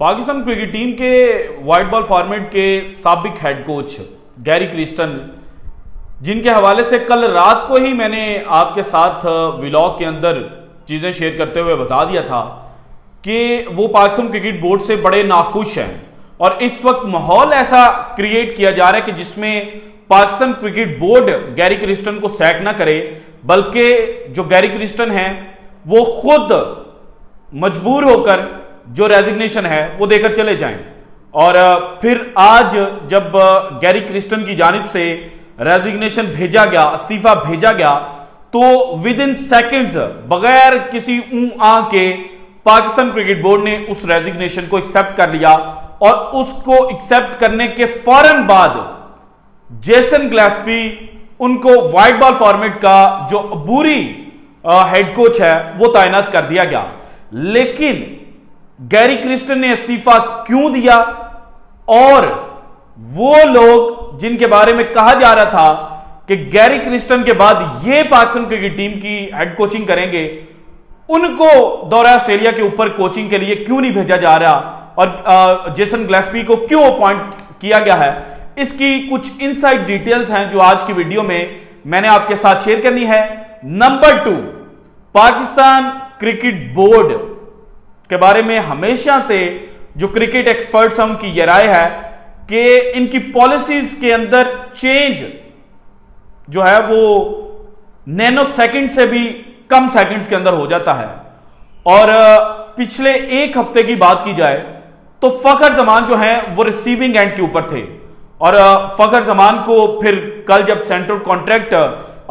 Pakistan cricket team के white ball format के साबिक हेड कोच गैरी क्रिस्टन, जिनके हवाले से कल रात को ही मैंने आपके साथ व्लॉग के अंदर चीजें शेयर करते हुए बता दिया था कि वो पाकिस्तान क्रिकेट बोर्ड से बड़े नाखुश हैं और इस वक्त माहौल ऐसा क्रिएट किया जा रहा है कि जिसमें Pakistan cricket board Gary Kristen को सैक ना करे, बल्कि जो गैरी क्रिस्टन हैं वो खुद मजबूर होकर जो रेजिग्नेशन है वो देकर चले जाएं। और फिर आज जब गैरी क्रिस्टन की जानिब से रेजिग्नेशन भेजा गया, इस्तीफा भेजा गया, तो विद इन सेकेंड्स बगैर किसी आ के पाकिस्तान क्रिकेट बोर्ड ने उस रेजिग्नेशन को एक्सेप्ट कर लिया और उसको एक्सेप्ट करने के फौरन बाद जेसन गिलेस्पी उनको व्हाइट बॉल फॉर्मेट का जो अबूरी हेड कोच है वो तैनात कर दिया गया। लेकिन गैरी क्रिस्टन ने इस्तीफा क्यों दिया और वो लोग जिनके बारे में कहा जा रहा था कि गैरी क्रिस्टन के बाद ये पाकिस्तान क्रिकेट टीम की हेड कोचिंग करेंगे, उनको दौरा ऑस्ट्रेलिया के ऊपर कोचिंग के लिए क्यों नहीं भेजा जा रहा और जेसन गिलेस्पी को क्यों अपॉइंट किया गया है, इसकी कुछ इनसाइड डिटेल्स हैं जो आज की वीडियो में मैंने आपके साथ शेयर करनी है। नंबर 2, पाकिस्तान क्रिकेट बोर्ड के बारे में हमेशा से जो क्रिकेट एक्सपर्ट्स हैं उनकी यह राय है कि इनकी पॉलिसीज के अंदर चेंज जो है वो नैनो सेकंड से भी कम सेकंड्स के अंदर हो जाता है। और पिछले एक हफ्ते की बात की जाए तो फखर जमान जो है वो रिसीविंग एंड के ऊपर थे और फखर जमान को फिर कल जब सेंट्रल कॉन्ट्रैक्ट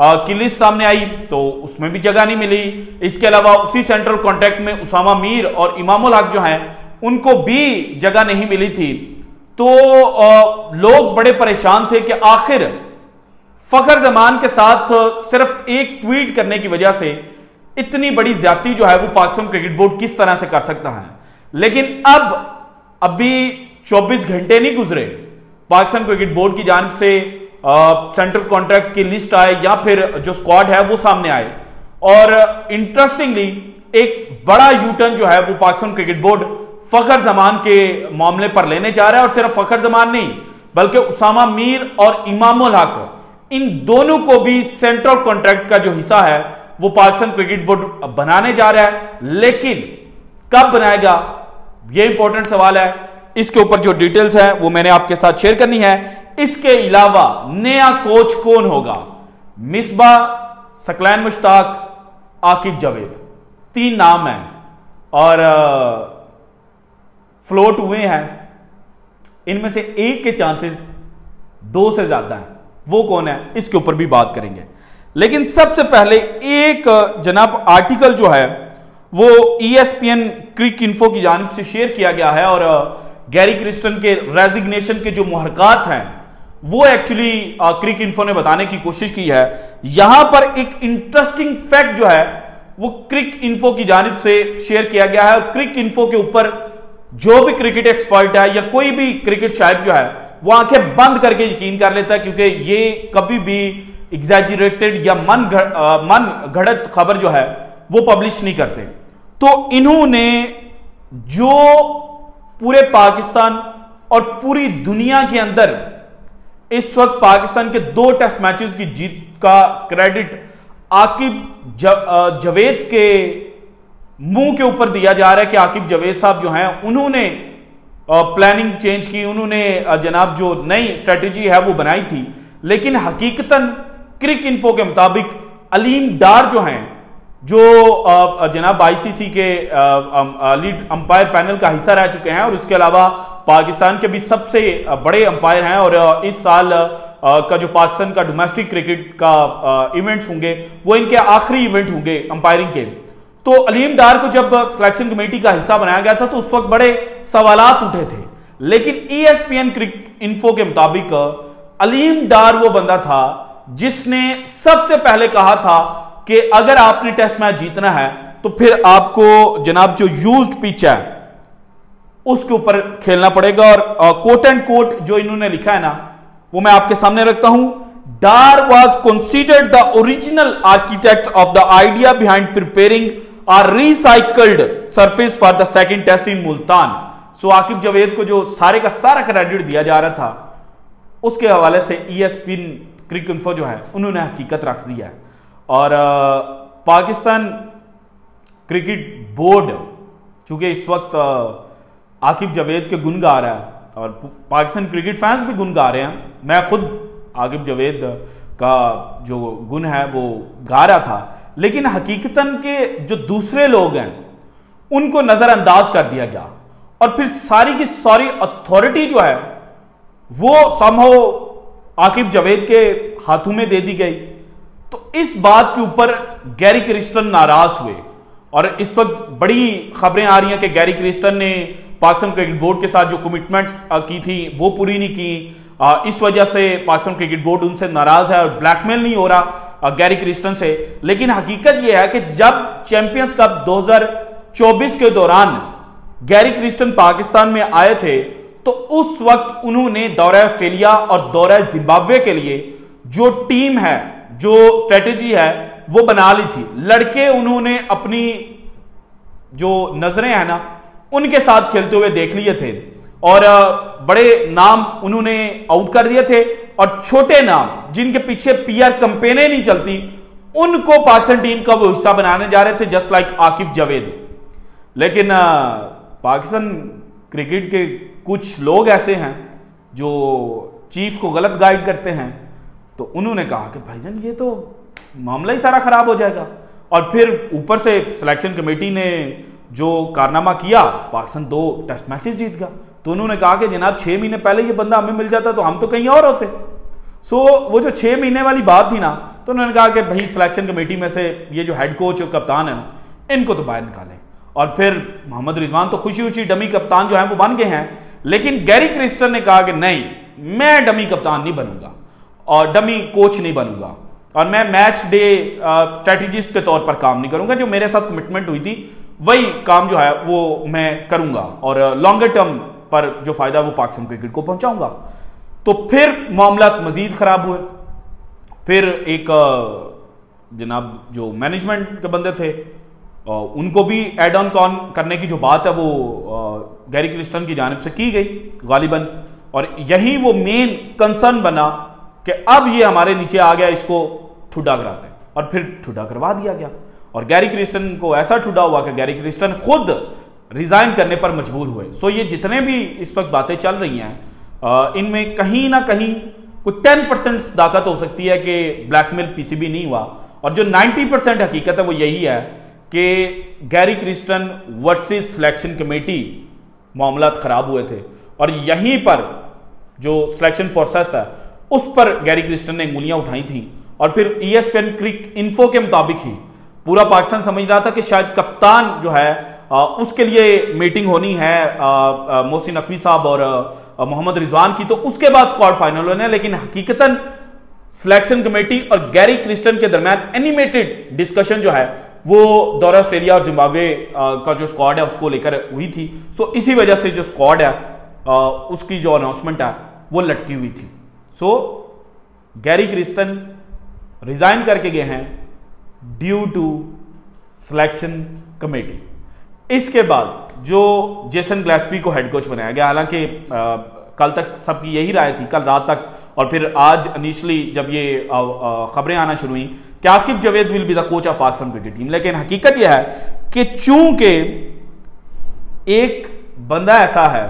की लिस्ट सामने आई तो उसमें भी जगह नहीं मिली। इसके अलावा उसी सेंट्रल कॉन्ट्रैक्ट में उसामा मीर और इमामुल हक जो हैं उनको भी जगह नहीं मिली थी। तो लोग बड़े परेशान थे कि आखिर फखर जमान के साथ सिर्फ एक ट्वीट करने की वजह से इतनी बड़ी ज्यादती जो है वो पाकिस्तान क्रिकेट बोर्ड किस तरह से कर सकता है। लेकिन अभी 24 घंटे नहीं गुजरे, पाकिस्तान क्रिकेट बोर्ड की जानिब से सेंट्रल कॉन्ट्रैक्ट की लिस्ट आए या फिर जो स्क्वाड है वो सामने आए और इंटरेस्टिंगली एक बड़ा यूटर्न जो है वो पाकिस्तान क्रिकेट बोर्ड फखर जमान के मामले पर लेने जा रहा है। और सिर्फ फखर जमान नहीं बल्कि उसामा मीर और इमामुल हक, इन दोनों को भी सेंट्रल कॉन्ट्रैक्ट का जो हिस्सा है वो पाकिस्तान क्रिकेट बोर्ड बनाने जा रहा है। लेकिन कब बनाएगा ये इंपॉर्टेंट सवाल है। इसके ऊपर जो डिटेल्स है वो मैंने आपके साथ शेयर करनी है। इसके अलावा नया कोच कौन होगा, मिसबा, सकलैन मुश्ताक, आकिब जावेद, 3 नाम हैं और फ्लोट हुए हैं। इनमें से एक के चांसेस 2 से ज्यादा हैं। वो कौन है इसके ऊपर भी बात करेंगे। लेकिन सबसे पहले एक जनाब आर्टिकल जो है वो ESPN क्रिक इन्फो की जानिब से शेयर किया गया है और गैरी क्रिस्टन के रेजिग्नेशन के जो मुहरकात हैं वो एक्चुअली क्रिक इन्फो ने बताने की कोशिश की है। यहां पर एक इंटरेस्टिंग फैक्ट जो है वो क्रिक इन्फो की जानिब से शेयर किया गया है और क्रिक इन्फो के ऊपर जो भी क्रिकेट एक्सपर्ट है या कोई भी क्रिकेट शायक जो है वो आंखें बंद करके यकीन कर लेता है, क्योंकि ये कभी भी एग्जैजरेटेड या मन घड़त खबर जो है वो पब्लिश नहीं करते। तो इन्होंने जो पूरे पाकिस्तान और पूरी दुनिया के अंदर इस वक्त पाकिस्तान के 2 टेस्ट मैचेस की जीत का क्रेडिट आकिब जावेद के मुंह के ऊपर दिया जा रहा है कि आकिब जावेद साहब जो हैं उन्होंने प्लानिंग चेंज की, उन्होंने जनाब जो नई स्ट्रेटजी है वो बनाई थी। लेकिन हकीकतन क्रिक इन्फो के मुताबिक अलीम डार जो हैं, जो जनाब ICC के लीड अंपायर पैनल का हिस्सा रह चुके हैं और उसके अलावा पाकिस्तान के भी सबसे बड़े अंपायर हैं और इस साल का जो पाकिस्तान का डोमेस्टिक क्रिकेट का इवेंट्स होंगे वो इनके आखिरी इवेंट होंगे अंपायरिंग के। तो अलीम डार को जब सिलेक्शन कमेटी का हिस्सा बनाया गया था तो उस वक्त बड़े सवालात उठे थे। लेकिन ESPN क्रिक इन्फो के मुताबिक अलीम डार वो बंदा था जिसने सबसे पहले कहा था कि अगर आपने टेस्ट मैच जीतना है तो फिर आपको जनाब जो यूज्ड पिच है उसके ऊपर खेलना पड़ेगा। और कोट एंड कोट जो इन्होंने लिखा है ना वो मैं आपके सामने रखता हूं। Dar was considered the original architect of the idea behind preparing a recycled surface for the second test in Multan. So Aqib Javed को जो सारे का सारा क्रेडिट दिया जा रहा था, उसके हवाले से ESPN क्रिक इन्फो जो है उन्होंने हकीकत रख दिया है। और पाकिस्तान क्रिकेट बोर्ड चूंकि इस वक्त आकिब जावेद के गुण गा रहा है और पाकिस्तान क्रिकेट फैंस भी गुण गा रहे हैं, मैं खुद आकिब जावेद का जो गुण है वो गा रहा था, लेकिन हकीकतन के जो दूसरे लोग हैं उनको नजरअंदाज कर दिया गया और फिर सारी की सारी अथॉरिटी जो है वो समहाउ आकिब जावेद के हाथों में दे दी गई। तो इस बात के ऊपर गैरी क्रिस्टन नाराज हुए और इस वक्त बड़ी खबरें आ रही हैं कि गैरी क्रिस्टन ने पाकिस्तान क्रिकेट बोर्ड के साथ जो कमिटमेंट की थी वो पूरी नहीं की। इस वजह से पाकिस्तान क्रिकेट बोर्ड उनसे नाराज है और ब्लैकमेल नहीं हो रहा गैरी क्रिस्टन से। लेकिन हकीकत यह है कि जब चैंपियंस कप 2024 के दौरान गैरी क्रिस्टन पाकिस्तान में आए थे तो उस वक्त उन्होंने दौरा ऑस्ट्रेलिया और दौरा जिम्बाब्वे के लिए जो टीम है, जो स्ट्रेटेजी है वो बना ली थी। लड़के उन्होंने अपनी जो नजरें हैं ना उनके साथ खेलते हुए देख लिए थे और बड़े नाम उन्होंने आउट कर दिए थे और छोटे नाम जिनके पीछे PR कंपेनें नहीं चलती उनको पाकिस्तान टीम का वो हिस्सा बनाने जा रहे थे, जस्ट लाइक आकिब जावेद। लेकिन पाकिस्तान क्रिकेट के कुछ लोग ऐसे हैं जो चीफ को गलत गाइड करते हैं, तो उन्होंने कहा कि भाईजान ये तो मामला ही सारा खराब हो जाएगा। और फिर ऊपर से सिलेक्शन कमेटी ने जो कारनामा किया, पाकिस्तान 2 टेस्ट मैचेस जीत गया। तो उन्होंने कहा कि जनाब 6 महीने पहले ये बंदा हमें मिल जाता तो हम तो कहीं और होते। सो वो जो 6 महीने वाली बात थी ना, तो उन्होंने कहा कि भाई सिलेक्शन कमेटी में से ये जो हेड कोच और कप्तान है ना इनको तो बाहर निकालें। और फिर मोहम्मद रिजवान तो खुशी खुशी डमी कप्तान जो है वो बन गए हैं, लेकिन गैरी क्रिस्टन ने कहा कि नहीं, मैं डमी कप्तान नहीं बनूंगा और डमी कोच नहीं बनूंगा और मैं मैच डे स्ट्रेटेजिस्ट के तौर पर काम नहीं करूंगा। जो मेरे साथ कमिटमेंट हुई थी वही काम जो है वो मैं करूंगा और लॉन्गर टर्म पर जो फायदा वो पाकिस्तान क्रिकेट को पहुंचाऊंगा। तो फिर मामला मजीद खराब हुए। फिर एक जनाब जो मैनेजमेंट के बंदे थे उनको भी एड ऑन कॉन करने की जो बात है वो गैरी क्रिस्टन की जानिब से की गई गालिबन, और यही वो मेन कंसर्न बना कि अब ये हमारे नीचे आ गया, इसको ठुड्डा कराते हैं। और फिर ठुड्डा करवा दिया गया और गैरी क्रिस्टन को ऐसा ठुड्डा हुआ कि गैरी क्रिस्टन खुद रिजाइन करने पर मजबूर हुए। सो ये जितने भी इस वक्त बातें चल रही हैं इनमें कहीं ना कहीं कुछ 10% सदाकत हो सकती है कि ब्लैकमेल PCB नहीं हुआ, और जो 90% हकीकत है वो यही है कि Gary Kristen versus selection committee मामला खराब हुए थे और यहीं पर जो सिलेक्शन प्रोसेस है उस पर गैरी क्रिस्टन ने उंगलियां उठाई थी। और फिर ESPN क्रिक इन्फो के मुताबिक ही पूरा पाकिस्तान समझ रहा था कि शायद कप्तान जो है उसके लिए मीटिंग होनी है मोहसिन नकवी साहब और मोहम्मद रिजवान की, तो उसके बाद स्क्वाड फाइनल होने। लेकिन हकीकतन सिलेक्शन कमेटी और गैरी क्रिस्टन के दरमियान एनिमेटेड डिस्कशन जो है वो दौरा ऑस्ट्रेलिया और जिम्बाब्वे का जो स्क्वाड है उसको लेकर हुई थी। सो इसी वजह से जो स्क्वाड है उसकी जो अनाउंसमेंट है वो लटकी हुई थी। सो गैरी क्रिस्टन रिजाइन करके गए हैं ड्यू टू सिलेक्शन कमेटी। इसके बाद जो जेसन ग्लेस्पी को हेड कोच बनाया गया, हालांकि कल तक सबकी यही राय थी, कल रात तक, और फिर आज इनिशियली जब ये खबरें आना शुरू हुई कि Aqib Javed will be the coach of Pakistan cricket team. लेकिन हकीकत यह है कि चूंकि एक बंदा ऐसा है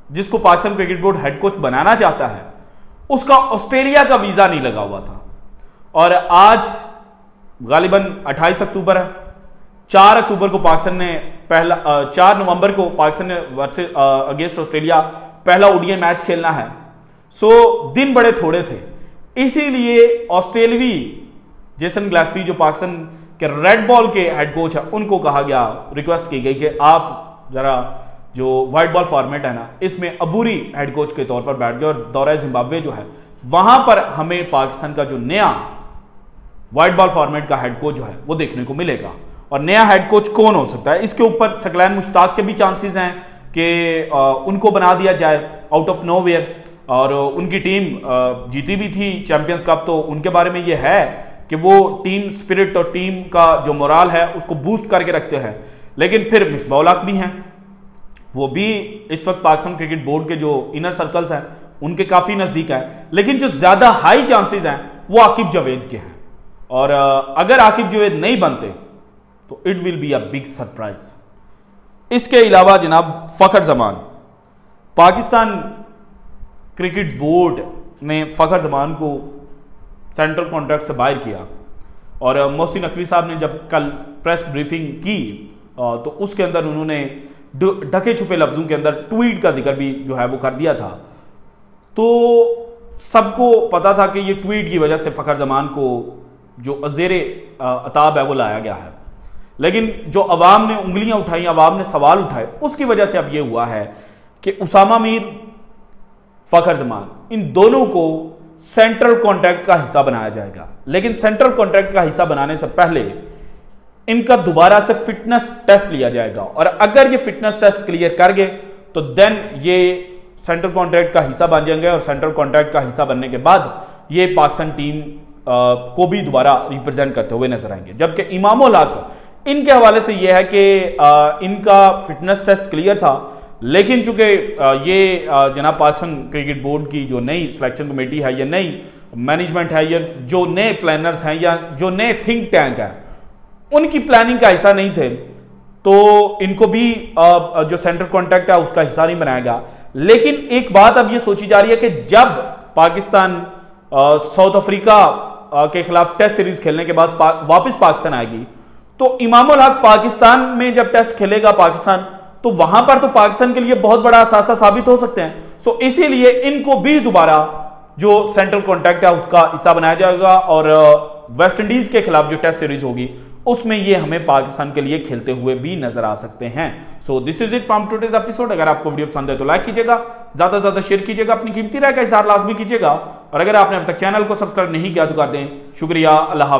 जिसको Pakistan cricket board head coach बनाना चाहता है, उसका ऑस्ट्रेलिया का वीजा नहीं लगा हुआ था और आज गालिबन 28 अक्टूबर है, 4 अक्टूबर को पाकिस्तान ने 4 नवंबर को पाकिस्तान ने वर्सेस अगेंस्ट ऑस्ट्रेलिया पहला ODI मैच खेलना है। सो दिन बड़े थोड़े थे, इसीलिए ऑस्ट्रेलवी जेसन ग्लेस्पी जो पाकिस्तान के रेड बॉल के हेड कोच है उनको कहा गया, रिक्वेस्ट की गई कि आप जरा जो व्हाइट बॉल फॉर्मेट है ना इसमें अबूरी हेड कोच के तौर पर बैठ गए और दौरा जिम्बाब्वे जो है वहां पर हमें पाकिस्तान का जो नया व्हाइट बॉल फॉर्मेट का हेड कोच जो है वो देखने को मिलेगा। और नया हेड कोच कौन हो सकता है, इसके ऊपर सकलैन मुश्ताक के भी चांसेस हैं कि उनको बना दिया जाए आउट ऑफ नोवेयर, और उनकी टीम जीती भी थी चैंपियंस कप, तो उनके बारे में ये है कि वो टीम स्पिरिट और टीम का जो मोराल है उसको बूस्ट करके रखते हैं। लेकिन फिर मिसबाह उल हक भी हैं वो भी इस वक्त पाकिस्तान क्रिकेट बोर्ड के जो इनर सर्कल्स हैं उनके काफी नजदीक है, लेकिन जो ज्यादा हाई चांसेस हैं वो आकिब जावेद के हैं। और अगर आकिब जावेद नहीं बनते तो it will be a big surprise. इसके अलावा जनाब फखर जमान, पाकिस्तान क्रिकेट बोर्ड ने फखर जमान को सेंट्रल कॉन्ट्रैक्ट से बाहर किया और मोहसिन नकवी साहब ने जब कल प्रेस ब्रीफिंग की तो उसके अंदर उन्होंने ढके छुपे लफ्जों के अंदर ट्वीट का जिक्र भी जो है वो कर दिया था। तो सबको पता था कि ये ट्वीट की वजह से फखर जमान को जो अज़ेरे अताब है वो लाया गया है, लेकिन जो अवाम ने उंगलियां उठाई, अवाम ने सवाल उठाए, उसकी वजह से अब ये हुआ है कि उसामा मीर, फखर जमान, इन दोनों को सेंट्रल कॉन्ट्रैक्ट का हिस्सा बनाया जाएगा। लेकिन सेंट्रल कॉन्ट्रैक्ट का हिस्सा बनाने से पहले इनका दोबारा से फिटनेस टेस्ट लिया जाएगा और अगर ये फिटनेस टेस्ट क्लियर कर गए तो देन ये सेंट्रल कॉन्ट्रैक्ट का हिस्सा बन जाएंगे और सेंट्रल कॉन्ट्रैक्ट का हिस्सा बनने के बाद ये पाकिस्तान टीम को भी दोबारा रिप्रेजेंट करते हुए नजर आएंगे। जबकि इमामुल हक, इनके हवाले से यह है कि इनका फिटनेस टेस्ट क्लियर था, लेकिन चूंकि ये जनाब पाकिस्तान क्रिकेट बोर्ड की जो नई सिलेक्शन कमेटी है या नई मैनेजमेंट है या जो नए प्लानर्स हैं या जो नए थिंक टैंक हैं उनकी प्लानिंग का हिस्सा नहीं थे, तो इनको भी जो सेंट्रल कॉन्ट्रैक्ट है उसका हिस्सा नहीं बनाया गया। लेकिन एक बात अब ये सोची जा रही है कि जब पाकिस्तान साउथ अफ्रीका के खिलाफ टेस्ट सीरीज खेलने के बाद वापस पाकिस्तान आएगी तो इमामुल हक पाकिस्तान में जब टेस्ट खेलेगा पाकिस्तान, तो वहां पर तो पाकिस्तान के लिए बहुत बड़ा असासा साबित हो सकते हैं। सो इसीलिए इनको भी दोबारा जो सेंट्रल कॉन्ट्रैक्ट है उसका हिस्सा बनाया जाएगा और वेस्ट इंडीज के खिलाफ जो टेस्ट सीरीज होगी उसमें ये हमें पाकिस्तान के लिए खेलते हुए भी नजर आ सकते हैं। So this is it from today's episode. अगर आपको वीडियो पसंद है तो लाइक कीजिएगा, ज्यादा से ज्यादा शेयर कीजिएगा, अपनी कीमती राय का इज़हार लाजमी कीजिएगा और अगर आपने अब तक चैनल को सब्सक्राइब नहीं किया तो कर दें। शुक्रिया, अल्लाह हाफ़िज़।